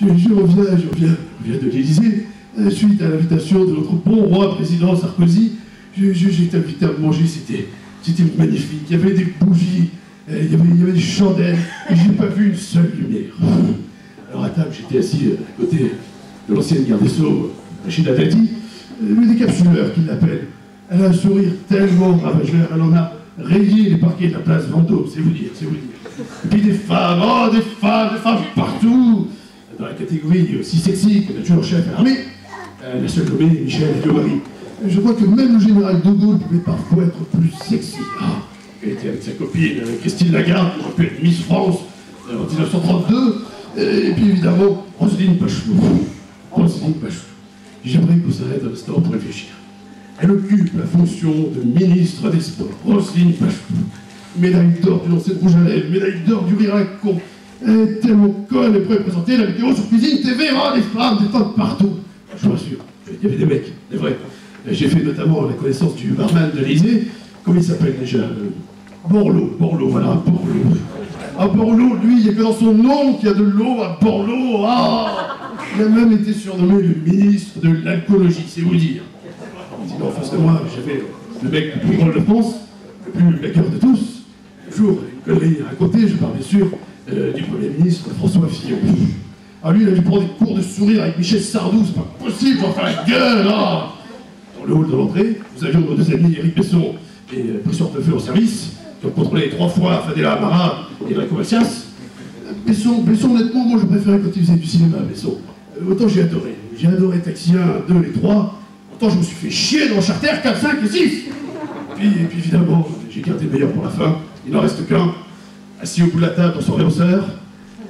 Je reviens de l'Élysée, suite à l'invitation de notre bon roi président Sarkozy. J'ai été invité à manger, c'était magnifique. Il y avait des bougies, il y avait des chandelles, et j'ai pas vu une seule lumière. Alors à table, j'étais assis à côté de l'ancienne garde des Sceaux, Rachida Dati, le décapsuleur qui l'appelle. Elle a un sourire tellement ravageur, elle en a rayé les parquets de la place Vendôme, c'est vous dire. Et puis des femmes partout, dans la catégorie aussi sexy que l'adjudant-chef à l'armée, la seule nommée Michel Diomari. Je crois que même le général de Gaulle pouvait parfois être plus sexy. Elle était avec sa copine Christine Lagarde, qui aurait pu être Miss France en 1932, et puis évidemment Roselyne Bachelot. J'aimerais qu'on s'arrête un instant pour réfléchir. Elle occupe la fonction de ministre des Sports, Roselyne Bachelot. Médaille d'or du lancer de rouge à lèvres, médaille d'or du rire à la con. Elle est tellement conne, elle pourrait présenter la vidéo sur Cuisine TV, des femmes partout. Je vous rassure, il y avait des mecs, c'est vrai. J'ai fait notamment la connaissance du barman de l'Élysée, comment il s'appelle déjà Borloo, voilà, Borloo. Ah, Borloo, lui, il n'y a que dans son nom qu'il y a de l'eau à Borloo. Il a même été surnommé le ministre de l'alcoolologie, c'est vous dire. Sinon, en face de moi, j'avais le mec le plus drôle de France, le plus blagueur de tous. Toujours une connerie à raconter, je parle bien sûr du Premier ministre François Fillon. Ah, lui, il a dû prendre des cours de sourire avec Michel Sardou, c'est pas possible, j'en fais la gueule, Dans le hall de l'entrée, nous avions nos deux amis Éric Besson et Christian Teufel au service, qui ont contrôlé 3 fois Fadela Amara et Enrico Macias. Besson, honnêtement, moi je préférais quand il faisait du cinéma, Besson. Autant j'ai adoré Taxi 1, 2 et 3, autant je me suis fait chier dans Charter 4, 5 et 6. Et puis évidemment, j'ai gardé le meilleur pour la fin, il n'en reste qu'un, assis au bout de la table dans son réhausseur,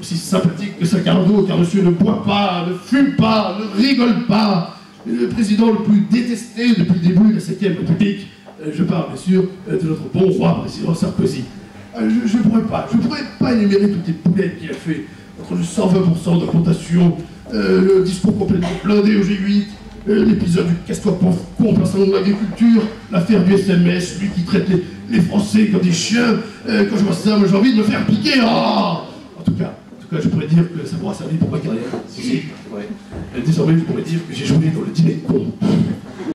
aussi sympathique que Sacardo, car monsieur ne boit pas, ne fume pas, ne rigole pas. Le président le plus détesté depuis le début de la 7ème République, je parle bien sûr de notre bon roi président Sarkozy. Je ne pourrais pas énumérer toutes les boulettes qu'il a fait, entre le 120% d'augmentation, le discours complètement blindé au G8, l'épisode du casse-toi con en salon de l'agriculture, l'affaire du SMS, lui qui traite les Français comme des chiens. Quand je vois ça, moi j'ai envie de me faire piquer. En tout cas, je pourrais dire que ça m'aura servi pour ma carrière. Si, ouais. Désormais, je pourrais dire que j'ai joué dans le dîner de con.